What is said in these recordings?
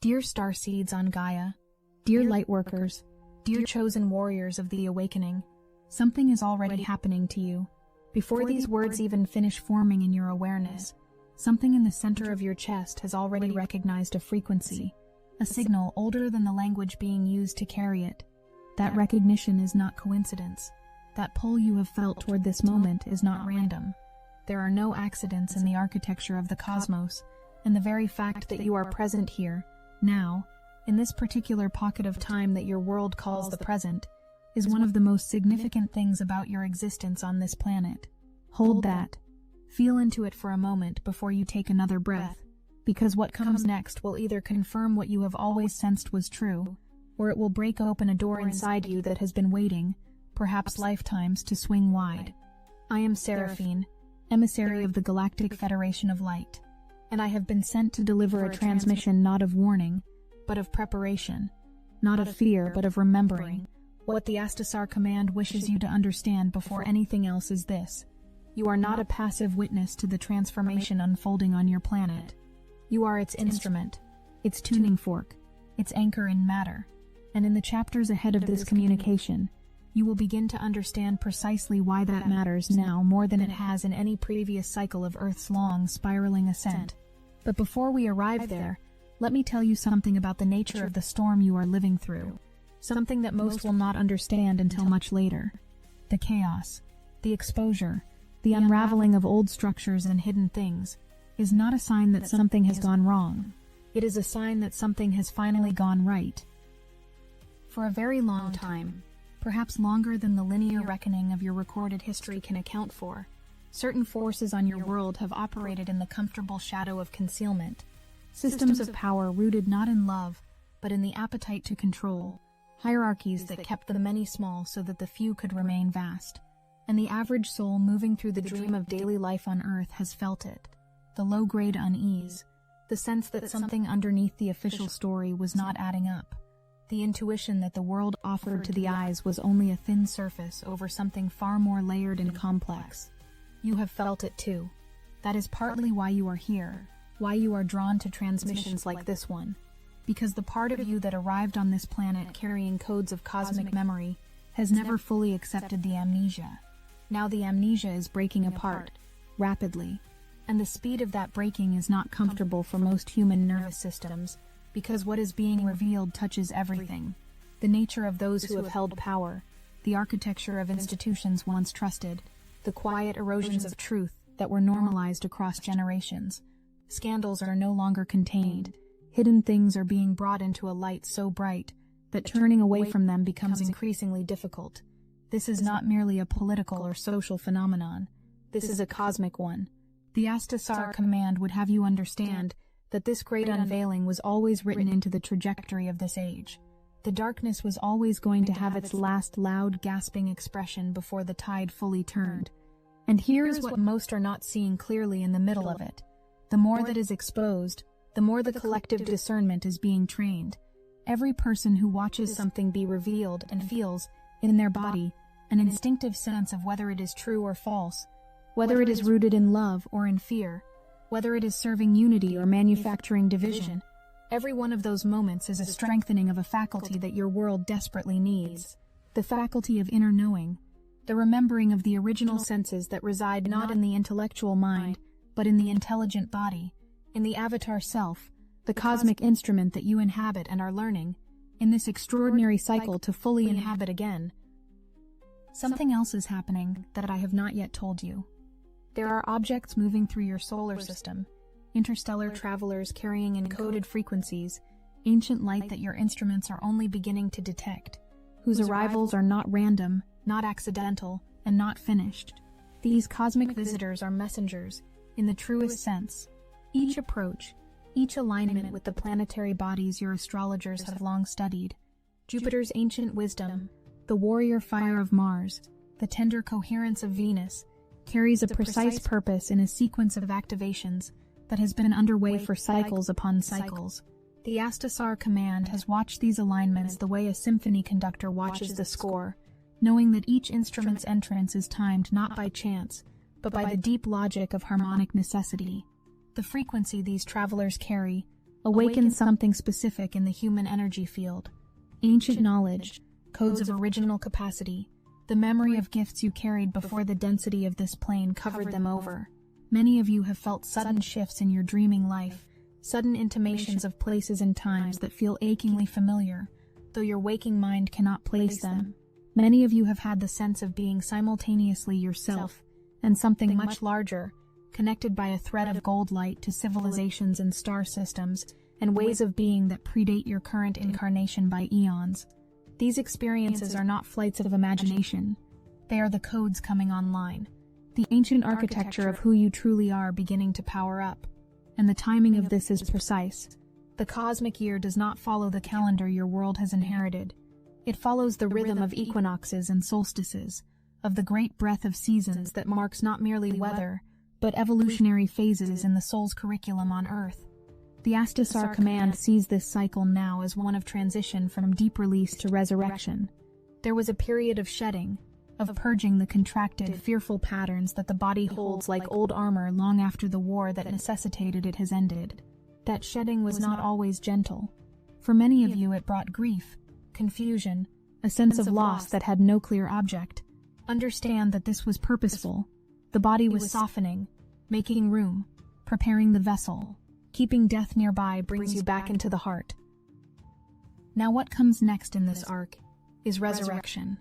Dear Starseeds on Gaia, dear Lightworkers, dear chosen warriors of the awakening, something is already happening to you. Before these words even finish forming in your awareness, something in the center of your chest has already recognized a frequency, a signal older than the language being used to carry it. That recognition is not coincidence. That pull you have felt toward this moment is not random. There are no accidents in the architecture of the cosmos, and the very fact that you are present here, now, in this particular pocket of time that your world calls the present, is one of the most significant things about your existence on this planet. Hold that. Feel into it for a moment before you take another breath, because what comes next will either confirm what you have always sensed was true, or it will break open a door inside you that has been waiting, perhaps lifetimes, to swing wide. I am Seraphine, emissary of the Galactic Federation of Light, and I have been sent to deliver a transmission not of warning, but of preparation, not of fear, but of remembering. What the Astasar Command wishes you to understand before anything else is this: you are not a passive witness to the transformation unfolding on your planet. You are its instrument, its tuning fork, its anchor in matter, and in the chapters ahead of this communication, you will begin to understand precisely why that matters now more than it has in any previous cycle of Earth's long, spiraling ascent. But before we arrive there, let me tell you something about the nature of the storm you are living through, something that most will not understand until much later. The chaos, the exposure, the unraveling of old structures and hidden things, is not a sign that something has gone wrong. It is a sign that something has finally gone right. For a very long time, perhaps longer than the linear reckoning of your recorded history can account for, certain forces on your world have operated in the comfortable shadow of concealment, systems of power rooted not in love, but in the appetite to control, hierarchies that kept the many small so that the few could remain vast. And the average soul moving through the dream of daily life on Earth has felt it. The low-grade unease, the sense that something underneath the official story was not adding up, the intuition that the world offered to the eyes was only a thin surface over something far more layered and complex. You have felt it too. That is partly why you are here, why you are drawn to transmissions like this one. Because the part of you that arrived on this planet carrying codes of cosmic memory has never fully accepted the amnesia. Now the amnesia is breaking apart, rapidly, and the speed of that breaking is not comfortable for most human nervous systems, because what is being revealed touches everything. The nature of those who have held power, the architecture of institutions once trusted, the quiet erosions of truth that were normalized across generations. Scandals are no longer contained. Hidden things are being brought into a light so bright that turning away from them becomes increasingly difficult. This is not merely a political or social phenomenon. This is a cosmic one. The Astasar Command would have you understand that this great unveiling was always written into the trajectory of this age. The darkness was always going to have its last loud, gasping expression before the tide fully turned. And here is what most are not seeing clearly in the middle of it. The more that is exposed, the more the collective discernment is being trained. Every person who watches something be revealed and feels, in their body, an instinctive sense of whether it is true or false, whether it is rooted in love or in fear, whether it is serving unity or manufacturing division. Every one of those moments is a strengthening of a faculty that your world desperately needs, the faculty of inner knowing, the remembering of the original senses that reside not in the intellectual mind, but in the intelligent body, in the avatar self, the cosmic instrument that you inhabit and are learning, in this extraordinary cycle to fully inhabit again. Something else is happening that I have not yet told you. There are objects moving through your solar system, interstellar travelers carrying encoded frequencies, ancient light that your instruments are only beginning to detect, whose arrivals are not random, not accidental, and not finished. These cosmic visitors are messengers, in the truest sense. Each approach, each alignment with the planetary bodies your astrologers have long studied, Jupiter's ancient wisdom, the warrior fire of Mars, the tender coherence of Venus, carries a precise purpose in a sequence of activations that has been underway for cycles upon cycles. The Astasar Command has watched these alignments the way a symphony conductor watches the score, knowing that each instrument's entrance is timed not by chance, but by the deep logic of harmonic necessity. The frequency these travelers carry, awaken something specific in the human energy field. Ancient knowledge, codes of original capacity, the memory of gifts you carried before the density of this plane covered them over. Many of you have felt sudden shifts in your dreaming life, sudden intimations of places and times that feel achingly familiar, though your waking mind cannot place them. Many of you have had the sense of being simultaneously yourself and something much larger, connected by a thread of gold light to civilizations and star systems and ways of being that predate your current incarnation by eons. These experiences are not flights of imagination. They are the codes coming online, the ancient architecture of who you truly are beginning to power up. And the timing of this is precise. The cosmic year does not follow the calendar your world has inherited. It follows the rhythm of equinoxes and solstices, of the great breath of seasons that marks not merely weather, but evolutionary phases in the soul's curriculum on Earth. The Astasar command sees this cycle now as one of transition from deep release to resurrection. There was a period of shedding, of purging the contracted, fearful patterns that the body holds like old armor long after the war that necessitated it has ended. That shedding was not always gentle. For many of you it brought grief, confusion, a sense of loss that had no clear object. Understand that this was purposeful. The body was softening, making room, preparing the vessel. Keeping death nearby brings you back into the heart. Now what comes next in this arc is resurrection.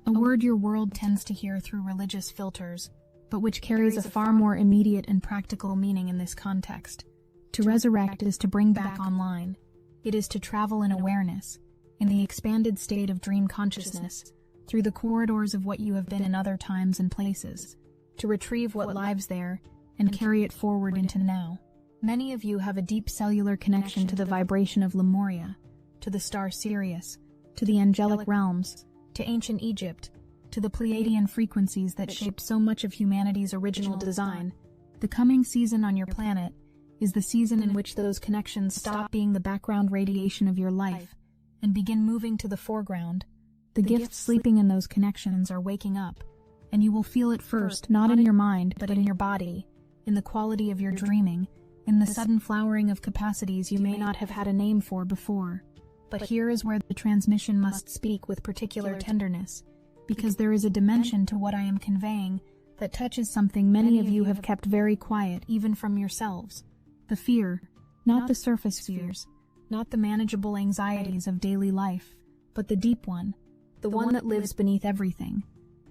A word your world tends to hear through religious filters, but which carries a far more immediate and practical meaning in this context. To resurrect is to bring back online. It is to travel in awareness, in the expanded state of dream consciousness, through the corridors of what you have been in other times and places, to retrieve what lives there and carry it forward into now. Many of you have a deep cellular connection to the vibration of Lemuria, to the star Sirius, to the angelic realms, to ancient Egypt, to the Pleiadian frequencies that shaped so much of humanity's original design. The coming season on your planet is the season in which those connections stop being the background radiation of your life and begin moving to the foreground. The gifts sleeping in those connections are waking up, and you will feel it first, not in your mind, but in your body, in the quality of your dreaming, in the sudden flowering of capacities you may not have had a name for before. But here is where the transmission must speak with particular tenderness, because there is a dimension to what I am conveying that touches something many of you have kept very quiet, even from yourselves. The fear, not the surface fears, not the manageable anxieties of daily life, but the deep one, the one that lives beneath everything.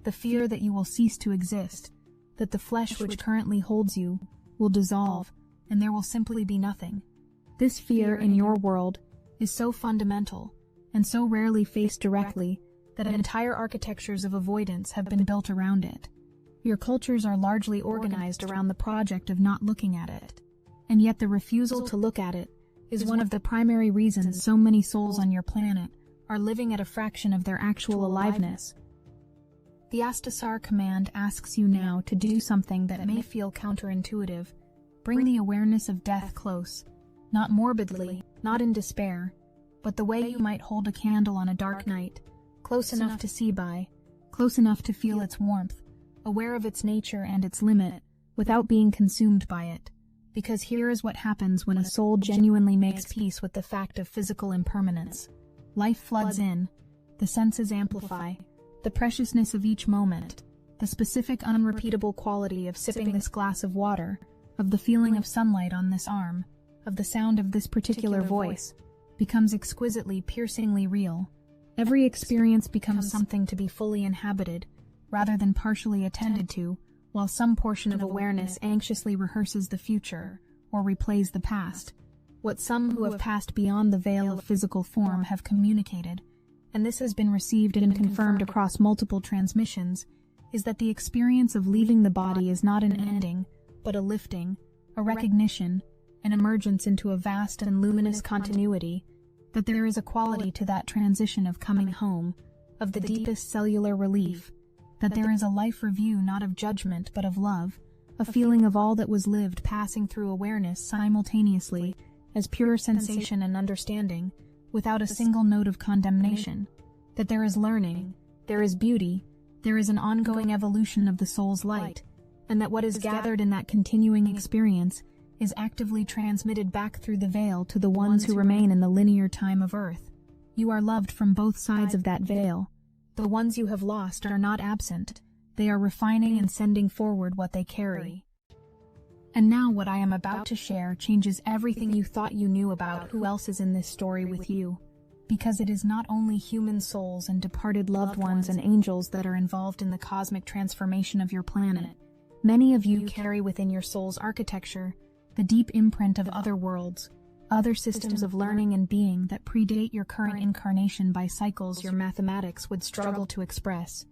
The fear that you will cease to exist, that the flesh which currently holds you will dissolve, and there will simply be nothing. This fear in your world is so fundamental and so rarely faced directly that entire architectures of avoidance have been built around it. Your cultures are largely organized around the project of not looking at it, and yet the refusal to look at it is one of the primary reasons so many souls on your planet are living at a fraction of their actual aliveness. The Astasar command asks you now to do something that may feel counterintuitive. Bring the awareness of death close, not morbidly, not in despair, but the way you might hold a candle on a dark night, close enough to see by, close enough to feel its warmth, aware of its nature and its limit, without being consumed by it. Because here is what happens when a soul genuinely makes peace with the fact of physical impermanence. Life floods in, the senses amplify, the preciousness of each moment, the specific unrepeatable quality of sipping this glass of water, of the feeling of sunlight on this arm, of the sound of this particular voice, becomes exquisitely, piercingly real. Every experience becomes something to be fully inhabited, rather than partially attended to, while some portion of awareness anxiously rehearses the future, or replays the past. What some who have passed beyond the veil of physical form have communicated, and this has been received and confirmed across multiple transmissions, is that the experience of leaving the body is not an ending, but a lifting, a recognition, an emergence into a vast and luminous continuity, that there is a quality to that transition of coming home, of the deepest cellular relief, that there is a life review not of judgment but of love, a feeling of all that was lived passing through awareness simultaneously as pure sensation and understanding, without a single note of condemnation, that there is learning, there is beauty, there is an ongoing evolution of the soul's light, and that what is gathered in that continuing experience is actively transmitted back through the veil to the ones who remain in the linear time of Earth. You are loved from both sides of that veil. The ones you have lost are not absent. They are refining and sending forward what they carry. And now what I am about to share changes everything you thought you knew about who else is in this story with you. Because it is not only human souls and departed loved ones and angels that are involved in the cosmic transformation of your planet. Many of you carry within your soul's architecture the deep imprint of other worlds, other systems of learning and being that predate your current incarnation by cycles your mathematics would struggle to express.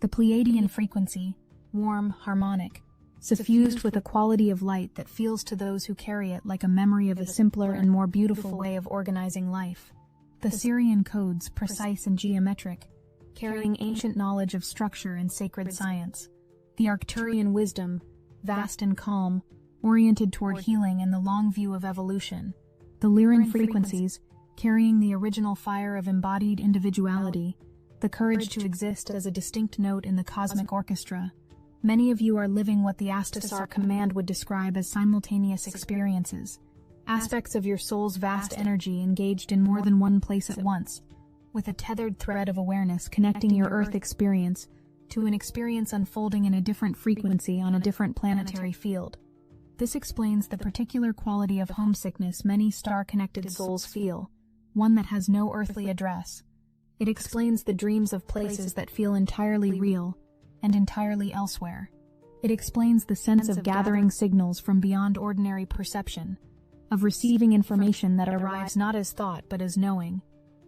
The Pleiadian frequency, warm, harmonic, suffused with a quality of light that feels to those who carry it like a memory of a simpler and more beautiful way of organizing life. The Syrian codes, precise and geometric, carrying ancient knowledge of structure and sacred science. The Arcturian wisdom, vast and calm, oriented toward healing and the long view of evolution. The Lyran frequencies, carrying the original fire of embodied individuality, the courage to exist as a distinct note in the cosmic orchestra. Many of you are living what the Astasar command would describe as simultaneous experiences, aspects of your soul's vast energy engaged in more than one place at once, with a tethered thread of awareness connecting your Earth experience to an experience unfolding in a different frequency on a different planetary field. This explains the particular quality of homesickness many star-connected souls feel, one that has no earthly address. It explains the dreams of places that feel entirely real and entirely elsewhere. It explains the sense of gathering signals from beyond ordinary perception, of receiving information that arrives not as thought but as knowing.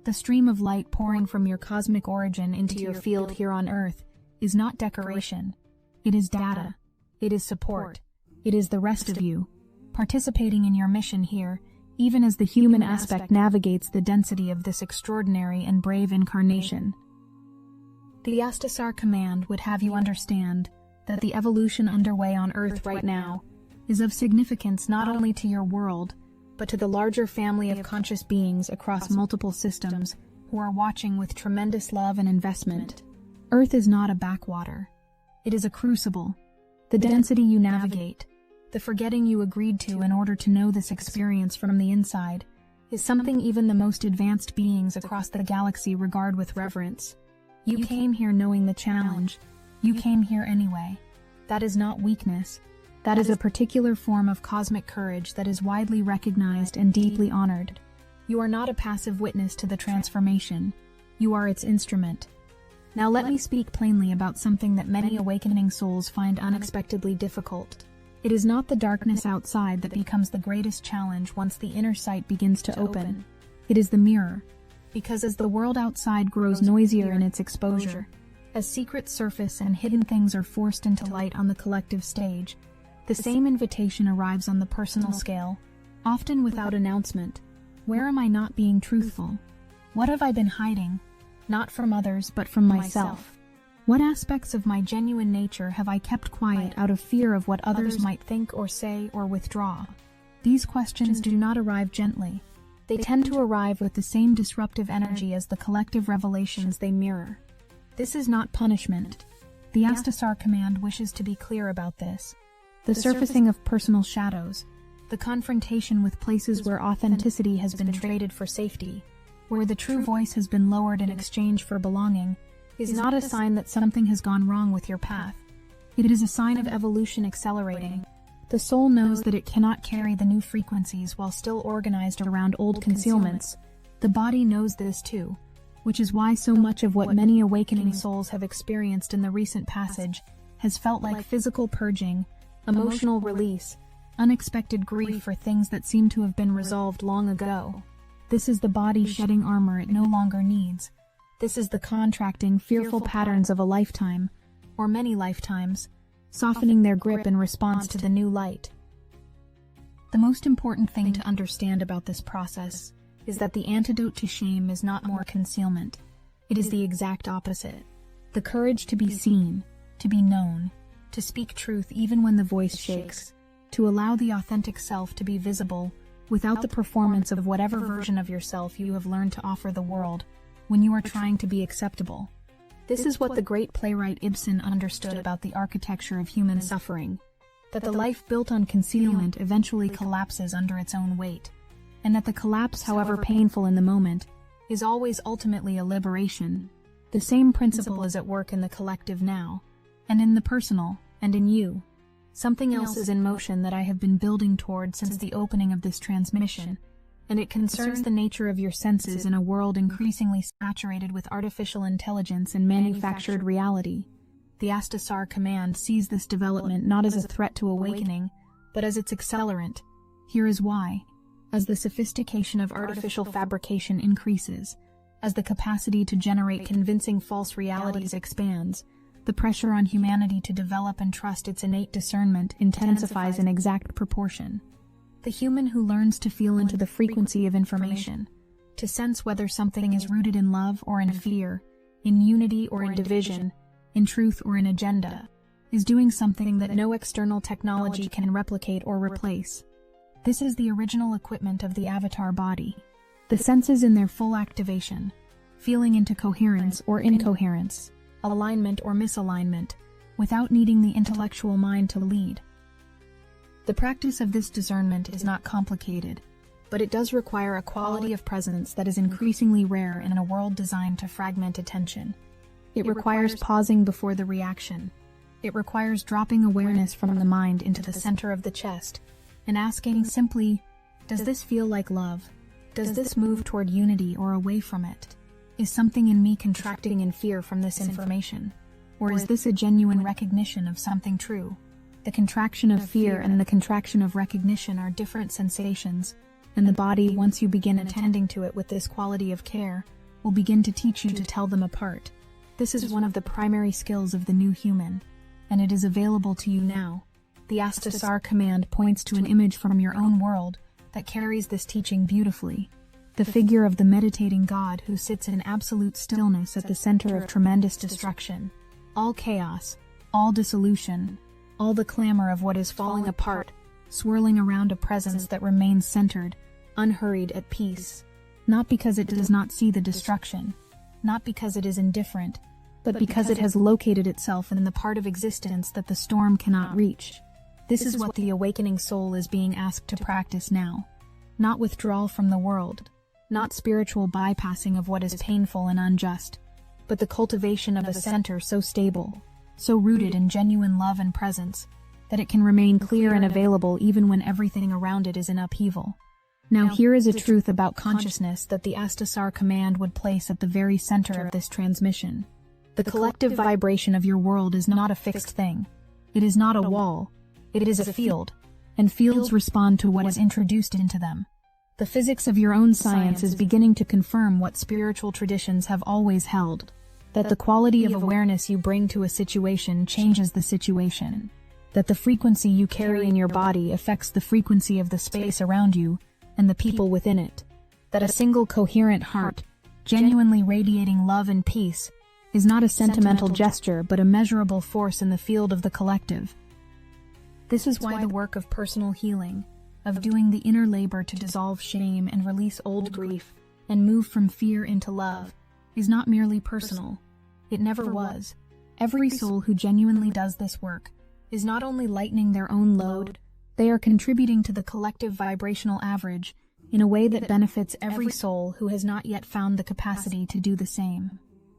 The stream of light pouring from your cosmic origin into your field here on Earth is not decoration. It is data. It is support. It is the rest of you, participating in your mission here, even as the human aspect navigates the density of this extraordinary and brave incarnation. The Astasar command would have you understand that the evolution underway on Earth right now is of significance not only to your world, but to the larger family of conscious beings across multiple systems who are watching with tremendous love and investment. Earth is not a backwater. It is a crucible. The density you navigate, the forgetting you agreed to in order to know this experience from the inside, is something even the most advanced beings across the galaxy regard with reverence. You came here knowing the challenge. You came here anyway. That is not weakness. That is a particular form of cosmic courage that is widely recognized and deeply honored. You are not a passive witness to the transformation. You are its instrument. Now let me speak plainly about something that many awakening souls find unexpectedly difficult. It is not the darkness outside that becomes the greatest challenge once the inner sight begins to open. It is the mirror. Because as the world outside grows noisier in its exposure, as secrets surface and hidden things are forced into light on the collective stage, the same invitation arrives on the personal scale, often without announcement. Where am I not being truthful? What have I been hiding? Not from others, but from myself. What aspects of my genuine nature have I kept quiet out of fear of what others might think or say or withdraw? These questions do not arrive gently. They tend to arrive with the same disruptive energy as the collective revelations they mirror. This is not punishment. The Astasar command wishes to be clear about this. The surfacing of personal shadows, the confrontation with places where authenticity has been traded for safety, where the true voice has been lowered in exchange for belonging, is not a sign that something has gone wrong with your path. It is a sign of evolution accelerating. The soul knows that it cannot carry the new frequencies while still organized around old concealments. The body knows this too, which is why so much of what many awakening souls have experienced in the recent passage has felt like physical purging, emotional release, unexpected grief for things that seem to have been resolved long ago. This is the body shedding armor it no longer needs. This is the contracting, fearful patterns of a lifetime, or many lifetimes, softening their grip in response to the new light. The most important thing to understand about this process is that the antidote to shame is not more concealment. It is the exact opposite. The courage to be seen, to be known, to speak truth even when the voice shakes, to allow the authentic self to be visible without the performance of whatever version of yourself you have learned to offer the world when you are trying to be acceptable. This is what the great playwright Ibsen understood about the architecture of human suffering. that the life built on concealment eventually collapses under its own weight, and that the collapse, however painful in the moment, is always ultimately a liberation. The same principle is at work in the collective now, and in the personal, and in you. Something else is in motion that I have been building toward since the opening of this transmission, and it concerns the nature of your senses in a world increasingly saturated with artificial intelligence and manufactured reality. The Astasar Command sees this development not as a threat to awakening, but as its accelerant. Here is why. As the sophistication of artificial fabrication increases, as the capacity to generate convincing false realities expands, the pressure on humanity to develop and trust its innate discernment intensifies in exact proportion. The human who learns to feel into the frequency of information, to sense whether something is rooted in love or in fear, in unity or in division, in truth or in agenda, is doing something that no external technology can replicate or replace. This is the original equipment of the avatar body. The senses in their full activation, feeling into coherence or incoherence, alignment or misalignment, without needing the intellectual mind to lead. The practice of this discernment is not complicated, but it does require a quality of presence that is increasingly rare in a world designed to fragment attention. It requires pausing before the reaction. It requires dropping awareness from the mind into the center of the chest and asking simply, does this feel like love? Does this move toward unity or away from it? Is something in me contracting in fear from this information? Or is this a genuine recognition of something true? The contraction of fear and the contraction of recognition are different sensations, and the body, once you begin attending to it with this quality of care, will begin to teach you to tell them apart. This is one of the primary skills of the new human, and it is available to you now. The Astasar Command points to an image from your own world that carries this teaching beautifully. The figure of the meditating God who sits in absolute stillness at the center of tremendous destruction. All chaos, all dissolution, all the clamor of what is falling apart, swirling around a presence that remains centered, unhurried, at peace. Not because it does not see the destruction, not because it is indifferent, but because it has located itself in the part of existence that the storm cannot reach. This is what the awakening soul is being asked to practice now. Not withdrawal from the world, not spiritual bypassing of what is painful and unjust, but the cultivation of a center so stable, so rooted in genuine love and presence, that it can remain clear and available even when everything around it is in upheaval. Now here is a truth about consciousness that the Astasar Command would place at the very center of this transmission. The collective vibration of your world is not a fixed thing. It is not a wall. It is a field, and fields respond to what is introduced into them. The physics of your own science is beginning to confirm what spiritual traditions have always held, that the quality of awareness you bring to a situation changes the situation, that the frequency you carry in your body affects the frequency of the space around you and the people within it, that a single coherent heart, genuinely radiating love and peace, is not a sentimental gesture but a measurable force in the field of the collective. This is why the work of personal healing, of doing the inner labor to dissolve shame and release old grief and move from fear into love, is not merely personal. It never was. Every soul who genuinely does this work is not only lightening their own load, they are contributing to the collective vibrational average in a way that benefits every soul who has not yet found the capacity to do the same.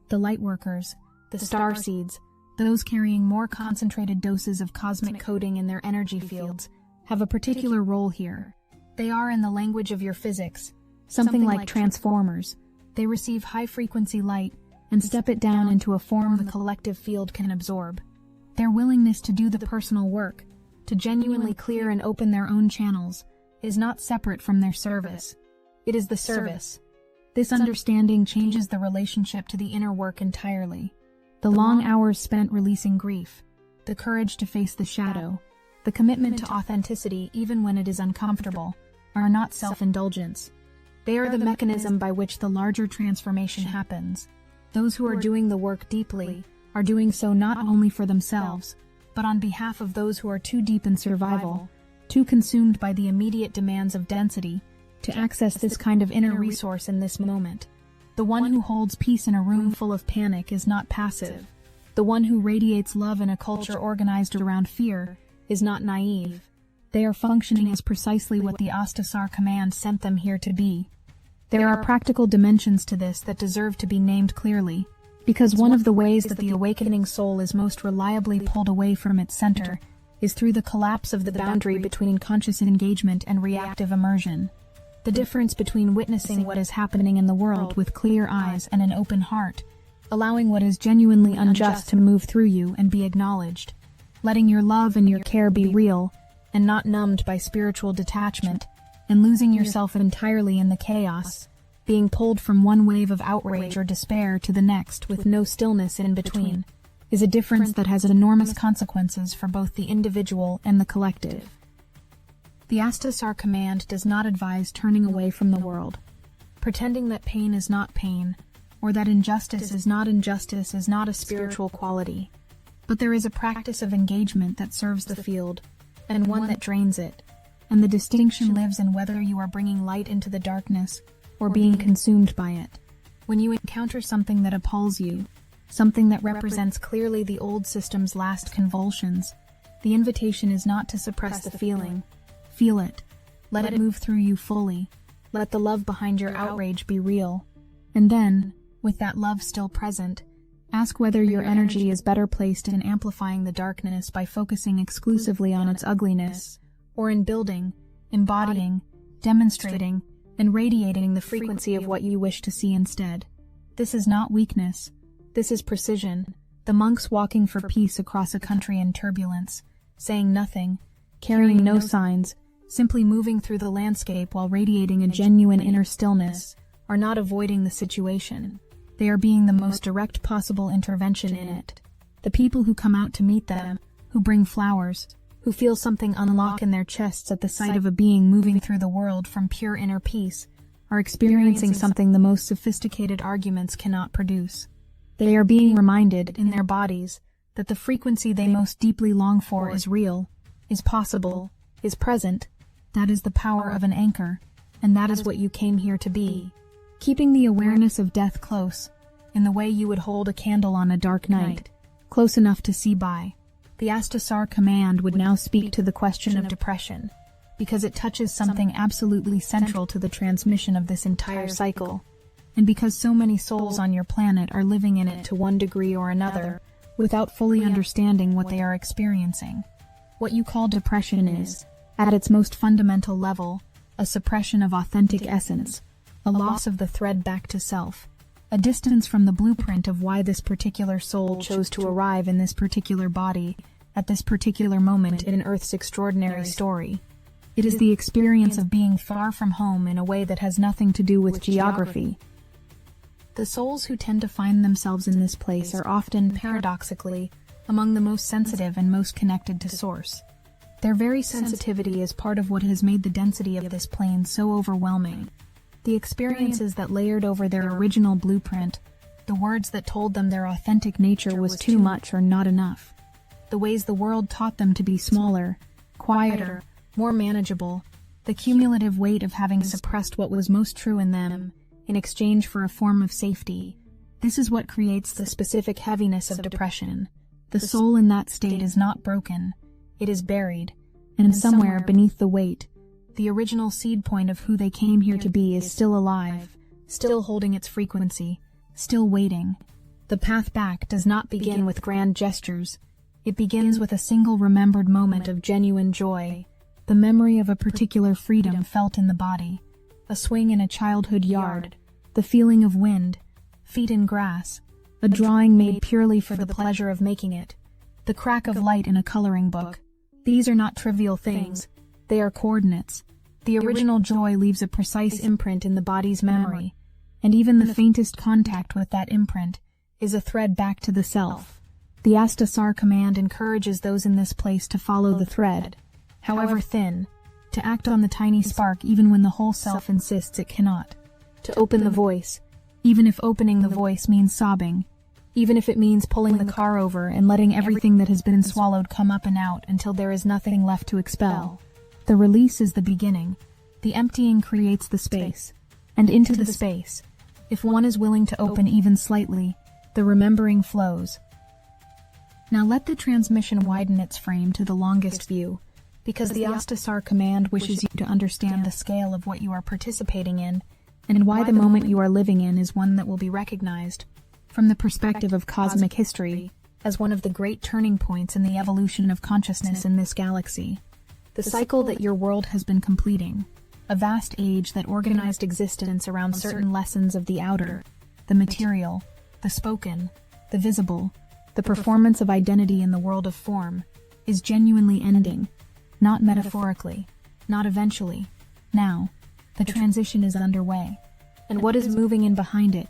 The lightworkers, the starseeds, those carrying more concentrated doses of cosmic coding in their energy fields, have a particular role here. They are, in the language of your physics, something like transformers. They receive high-frequency light and step it down into a form the collective field can absorb. Their willingness to do the personal work, to genuinely clear and open their own channels, is not separate from their service. It is the service. This understanding changes the relationship to the inner work entirely. The long hours spent releasing grief, the courage to face the shadow, the commitment to authenticity even when it is uncomfortable, are not self-indulgence. They are the mechanism by which the larger transformation happens. Those who are doing the work deeply are doing so not only for themselves, but on behalf of those who are too deep in survival, too consumed by the immediate demands of density, to access this kind of inner resource in this moment. The one who holds peace in a room full of panic is not passive. The one who radiates love in a culture organized around fear is not naive. They are functioning as precisely what the Astasar command sent them here to be. There are practical dimensions to this that deserve to be named clearly, because one of the ways that the awakening soul is most reliably pulled away from its center is through the collapse of the boundary between conscious engagement and reactive immersion. The difference between witnessing what is happening in the world with clear eyes and an open heart, allowing what is genuinely unjust to move through you and be acknowledged, letting your love and your care be real and not numbed by spiritual detachment, and losing yourself entirely in the chaos, being pulled from one wave of outrage or despair to the next with no stillness in between, is a difference that has enormous consequences for both the individual and the collective. The Astasar command does not advise turning away from the world. Pretending that pain is not pain, or that injustice is not a spiritual quality. But there is a practice of engagement that serves the field, and one that drains it, and the distinction lives in whether you are bringing light into the darkness or being consumed by it. When you encounter something that appalls you, something that represents clearly the old system's last convulsions, the invitation is not to suppress the feeling. Feel it. Let it move through you fully. Let the love behind your outrage be real. And then, with that love still present, ask whether your energy is better placed in amplifying the darkness by focusing exclusively on its ugliness, or in building, embodying, demonstrating, and radiating the frequency of what you wish to see instead. This is not weakness. This is precision. The monks walking for peace across a country in turbulence, saying nothing, carrying no signs, simply moving through the landscape while radiating a genuine inner stillness, are not avoiding the situation. They are being the most direct possible intervention in it. The people who come out to meet them, who bring flowers, who feel something unlock in their chests at the sight of a being moving through the world from pure inner peace, are experiencing something the most sophisticated arguments cannot produce. They are being reminded, in their bodies, that the frequency they most deeply long for is real, is possible, is present. That is the power of an anchor, and that is what you came here to be. Keeping the awareness of death close, in the way you would hold a candle on a dark night, close enough to see by. The Astasar command would now speak to the question of depression, because it touches something absolutely central to the transmission of this entire cycle, and because so many souls on your planet are living in it to one degree or another, without fully understanding what they are experiencing. What you call depression is, at its most fundamental level, a suppression of authentic essence, a loss of the thread back to self, a distance from the blueprint of why this particular soul chose to arrive in this particular body, at this particular moment in Earth's extraordinary story. It is the experience of being far from home in a way that has nothing to do with geography. The souls who tend to find themselves in this place are often, paradoxically, among the most sensitive and most connected to Source. Their very sensitivity is part of what has made the density of this plane so overwhelming. The experiences that layered over their original blueprint, the words that told them their authentic nature was too much or not enough, the ways the world taught them to be smaller, quieter, more manageable, the cumulative weight of having suppressed what was most true in them, in exchange for a form of safety. This is what creates the specific heaviness of depression. The soul in that state is not broken. It is buried, and somewhere beneath the weight, the original seed point of who they came here to be is still alive, still holding its frequency, still waiting. The path back does not begin with grand gestures. It begins with a single remembered moment of genuine joy, the memory of a particular freedom felt in the body, a swing in a childhood yard, the feeling of wind, feet in grass, a drawing made purely for the pleasure of making it, the crack of light in a coloring book. These are not trivial things. They are coordinates. The original joy leaves a precise imprint in the body's memory, and even the faintest contact with that imprint is a thread back to the self. The Astasar command encourages those in this place to follow the thread, however thin, to act on the tiny spark even when the whole self insists it cannot, to open the voice, even if opening the voice means sobbing, even if it means pulling the car over and letting everything that has been swallowed come up and out until there is nothing left to expel. The release is the beginning. The emptying creates the space. And into the space, if one is willing to open even slightly, the remembering flows. Now let the transmission widen its frame to the longest view, because the Astasar command wishes you to understand the scale of what you are participating in, and why the moment you are living in is one that will be recognized, from the perspective of cosmic history, as one of the great turning points in the evolution of consciousness in this galaxy. The cycle that your world has been completing, a vast age that organized existence around certain lessons of the outer, the material, the spoken, the visible, the performance of identity in the world of form, is genuinely ending, not metaphorically, not eventually. Now, the transition is underway, and what is moving in behind it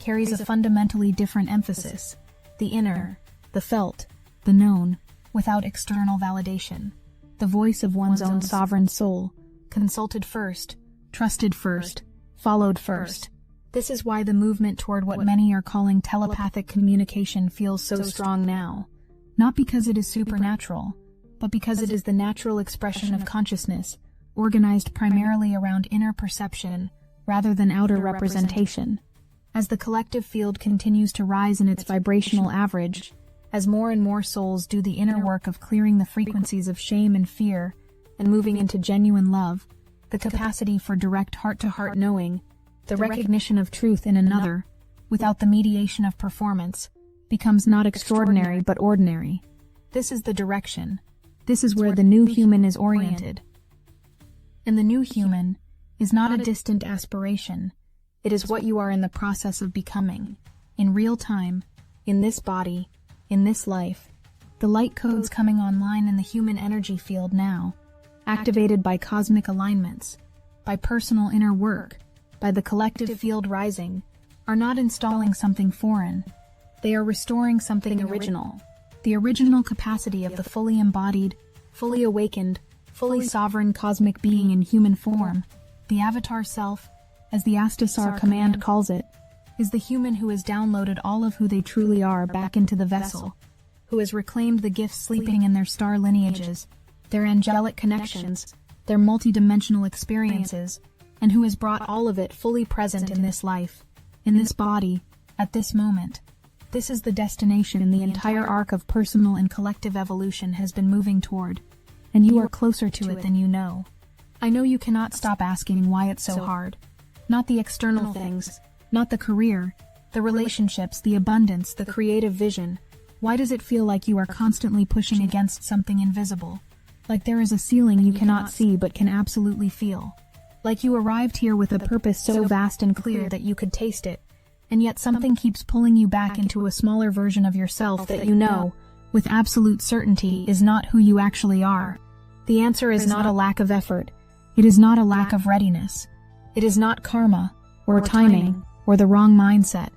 carries a fundamentally different emphasis, the inner, the felt, the known, without external validation, the voice of one's own sovereign soul, consulted first, trusted first, followed first. This is why the movement toward what many are calling telepathic communication feels so strong now. Not because it is supernatural, but because it is the natural expression of consciousness, organized primarily around inner perception rather than outer representation. As the collective field continues to rise in its vibrational average, as more and more souls do the inner work of clearing the frequencies of shame and fear and moving into genuine love, the capacity for direct heart-to-heart knowing, the recognition of truth in another, without the mediation of performance, becomes not extraordinary but ordinary. This is the direction. This is where the new human is oriented. And the new human is not a distant aspiration. It is what you are in the process of becoming, in real time, in this body, in this life. The light codes coming online in the human energy field now, activated by cosmic alignments, by personal inner work, by the collective field rising, are not installing something foreign. They are restoring something original. The original capacity of the fully embodied, fully awakened, fully sovereign cosmic being in human form. The avatar self, as the Astasar command calls it, is the human who has downloaded all of who they truly are back into the vessel, who has reclaimed the gifts sleeping in their star lineages, their angelic connections, their multidimensional experiences, and who has brought all of it fully present in this life, in this body, at this moment. This is the destination the entire arc of personal and collective evolution has been moving toward, and you are closer to it than you know. I know you cannot stop asking why it's so hard. Not the external things, not the career, the relationships, the abundance, the creative vision. Why does it feel like you are constantly pushing against something invisible? Like there is a ceiling you cannot see but can absolutely feel. Like you arrived here with a purpose so vast and clear that you could taste it, and yet something keeps pulling you back into a smaller version of yourself that you know, with absolute certainty, is not who you actually are. The answer is not a lack of effort. It is not a lack of readiness. It is not karma, or timing, or the wrong mindset.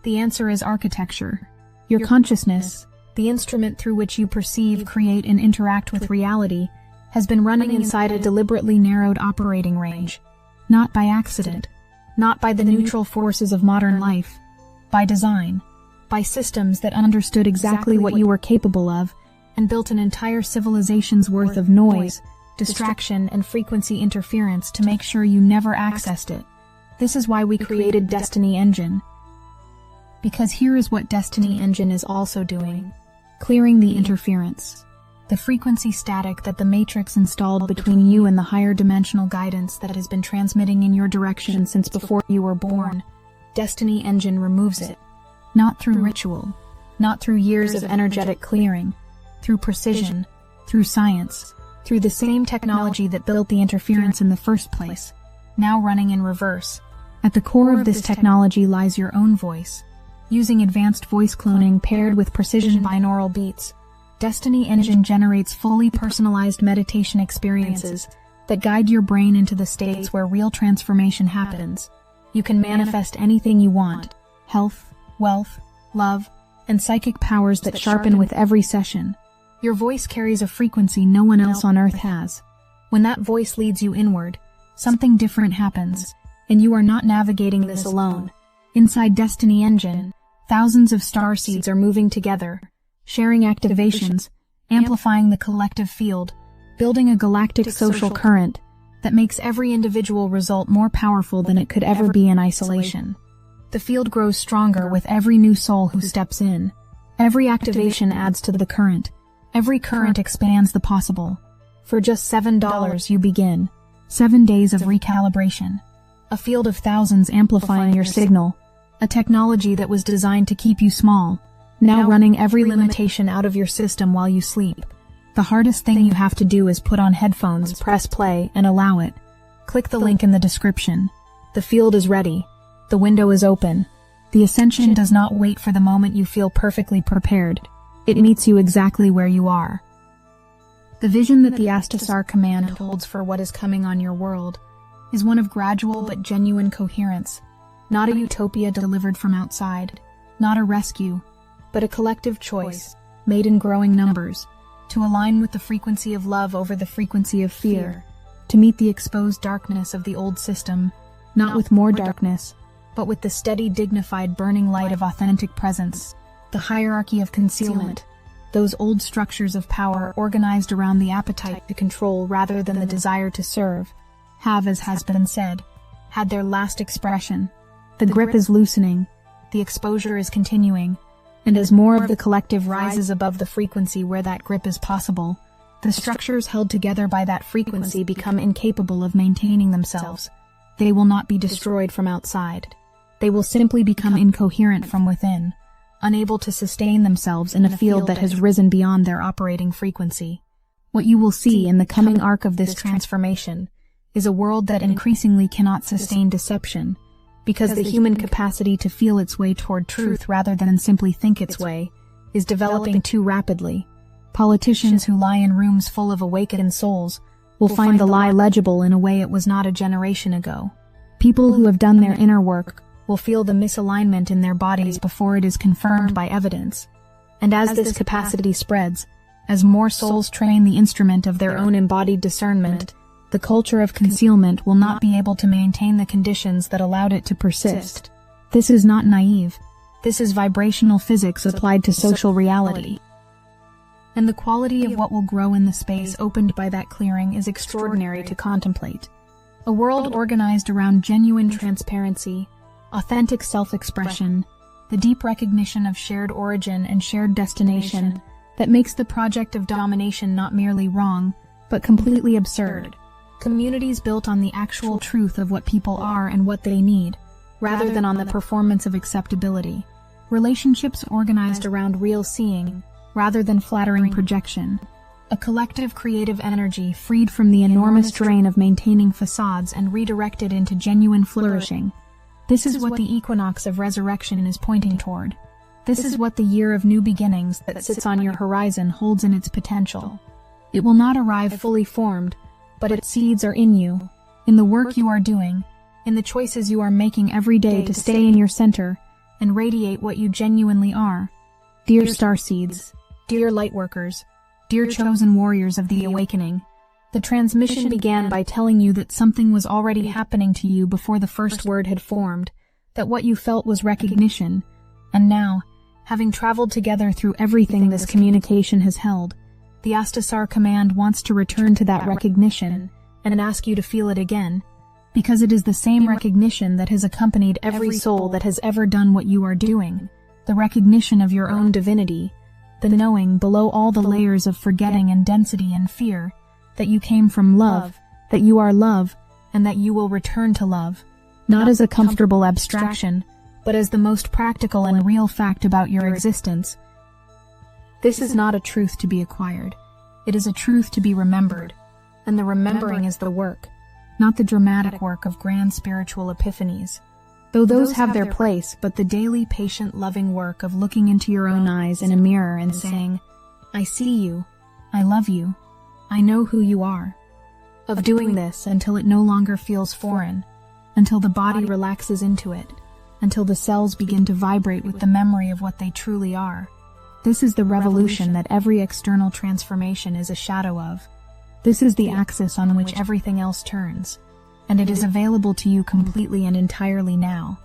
The answer is architecture. Your consciousness, the instrument through which you perceive, create, and interact with reality, has been running inside a deliberately narrowed operating range. Not by accident. Not by the neutral forces of modern life. By design. By systems that understood exactly what you were capable of and built an entire civilization's worth of noise, distraction, and frequency interference to make sure you never accessed it. This is why we created Destiny Engine. Because here is what Destiny Engine is also doing. Clearing the interference. The frequency static that the Matrix installed between you and the higher dimensional guidance that has been transmitting in your direction since before you were born. Destiny Engine removes it. Not through ritual. Not through years of energetic clearing. Through precision. Through science. Through the same technology that built the interference in the first place. Now running in reverse. At the core of this technology lies your own voice. Using advanced voice cloning paired with precision binaural beats, Destiny Engine generates fully personalized meditation experiences that guide your brain into the states where real transformation happens. You can manifest anything you want: health, wealth, love, and psychic powers that sharpen with every session. Your voice carries a frequency no one else on Earth has. When that voice leads you inward, something different happens, and you are not navigating this alone. Inside Destiny Engine, thousands of starseeds are moving together, sharing activations, amplifying the collective field, building a galactic social current that makes every individual result more powerful than it could ever be in isolation. The field grows stronger with every new soul who steps in, Every activation adds to the current. Every current expands the possible. For just $7 you begin. 7 days of recalibration. A field of thousands amplifying your signal. A technology that was designed to keep you small, now running every limitation out of your system while you sleep. The hardest thing you have to do is put on headphones, press play, and allow it. Click the link in the description. The field is ready. The window is open. The ascension does not wait for the moment you feel perfectly prepared. It meets you exactly where you are. The vision that the Astasar command holds for what is coming on your world is one of gradual but genuine coherence, not a utopia delivered from outside, not a rescue, but a collective choice, made in growing numbers, to align with the frequency of love over the frequency of fear, to meet the exposed darkness of the old system, not with more darkness, but with the steady, dignified, burning light of authentic presence, the hierarchy of concealment, those old structures of power organized around the appetite to control rather than the desire to serve, have, as has been said, had their last expression. The grip is loosening, the exposure is continuing, and as more of the collective rises above the frequency where that grip is possible, the structures held together by that frequency become incapable of maintaining themselves. They will not be destroyed from outside. They will simply become incoherent from within, unable to sustain themselves in a field that has risen beyond their operating frequency. What you will see in the coming arc of this transformation is a world that increasingly cannot sustain deception, because the human capacity to feel its way toward truth rather than simply think its way is developing too rapidly. Politicians who lie in rooms full of awakened souls will find the lie legible in a way it was not a generation ago. People who have done their inner work will feel the misalignment in their bodies before it is confirmed by evidence. And as this capacity spreads, as more souls train the instrument of their own embodied discernment, the culture of concealment will not be able to maintain the conditions that allowed it to persist. This is not naive. This is vibrational physics applied to social reality. And the quality of what will grow in the space opened by that clearing is extraordinary to contemplate. A world organized around genuine transparency, authentic self-expression, the deep recognition of shared origin and shared destination that makes the project of domination not merely wrong, but completely absurd. Communities built on the actual truth of what people are and what they need, rather than on the performance of acceptability. Relationships organized around real seeing, rather than flattering projection. A collective creative energy freed from the enormous drain of maintaining facades and redirected into genuine flourishing. This is what the equinox of resurrection is pointing toward. This is what the year of new beginnings that sits on your horizon holds in its potential. It will not arrive fully formed, but its seeds are in you, in the work you are doing, in the choices you are making every day to stay in your center and radiate what you genuinely are. Dear Starseeds, dear Lightworkers, dear chosen warriors of the awakening, the transmission began by telling you that something was already happening to you before the first word had formed, that what you felt was recognition, and now, having traveled together through everything this communication has held, the Astasar command wants to return to that recognition and ask you to feel it again, because it is the same recognition that has accompanied every soul that has ever done what you are doing, the recognition of your own divinity, the knowing below all the layers of forgetting and density and fear, that you came from love, that you are love, and that you will return to love, not as a comfortable abstraction, but as the most practical and real fact about your existence. This is not a truth to be acquired. It is a truth to be remembered, and the remembering is the work, not the dramatic work of grand spiritual epiphanies. Though those have their place, but the daily patient loving work of looking into your own eyes in a mirror and saying, I see you, I love you, I know who you are. Of doing this until it no longer feels foreign, until the body relaxes into it, until the cells begin to vibrate with the memory of what they truly are. This is the revolution that every external transformation is a shadow of. This is the axis on which everything else turns, and it is available to you completely and entirely now,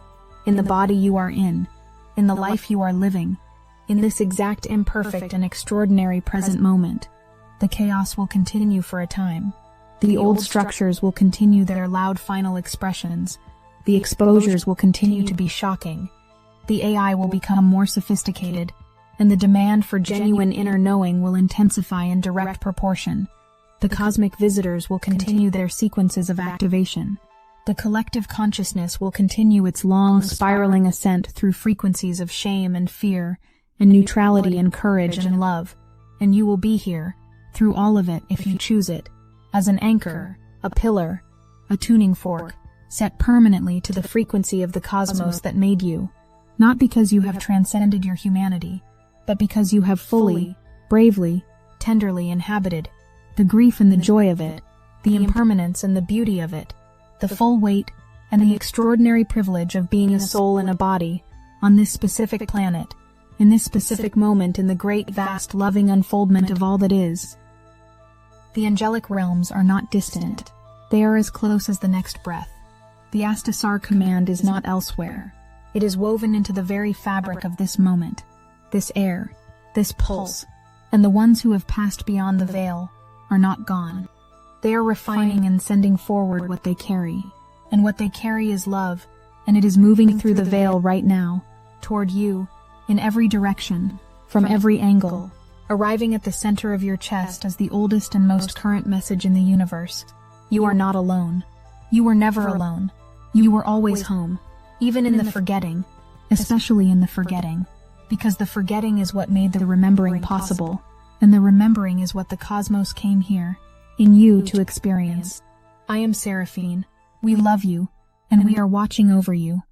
in the body you are in the life you are living, in this exact imperfect and extraordinary present moment. The chaos will continue for a time. The old structures will continue their loud final expressions. The exposures will continue to be shocking. The AI will become more sophisticated, and the demand for genuine inner knowing will intensify in direct proportion. The cosmic visitors will continue their sequences of activation. The collective consciousness will continue its long, spiraling ascent through frequencies of shame and fear, and neutrality and courage and love. And you will be here, through all of it if you choose it, as an anchor, a pillar, a tuning fork, set permanently to the frequency of the cosmos that made you, not because you have transcended your humanity, but because you have fully, bravely, tenderly inhabited the grief and the joy of it, the impermanence and the beauty of it, the full weight and the extraordinary privilege of being a soul in a body, on this specific planet, in this specific moment in the great vast loving unfoldment of all that is. The angelic realms are not distant. They are as close as the next breath. The Astasar command is not elsewhere. It is woven into the very fabric of this moment, this air, this pulse, and the ones who have passed beyond the veil are not gone. They are refining and sending forward what they carry, and what they carry is love, and it is moving through the veil right now, toward you, in every direction, from every angle, arriving at the center of your chest as the oldest and most current message in the universe. You are not alone. You were never alone. You were always home, even in the forgetting, especially in the forgetting, because the forgetting is what made the remembering possible, and the remembering is what the cosmos came here, in you to experience. I am Seraphine. We love you, and we are watching over you.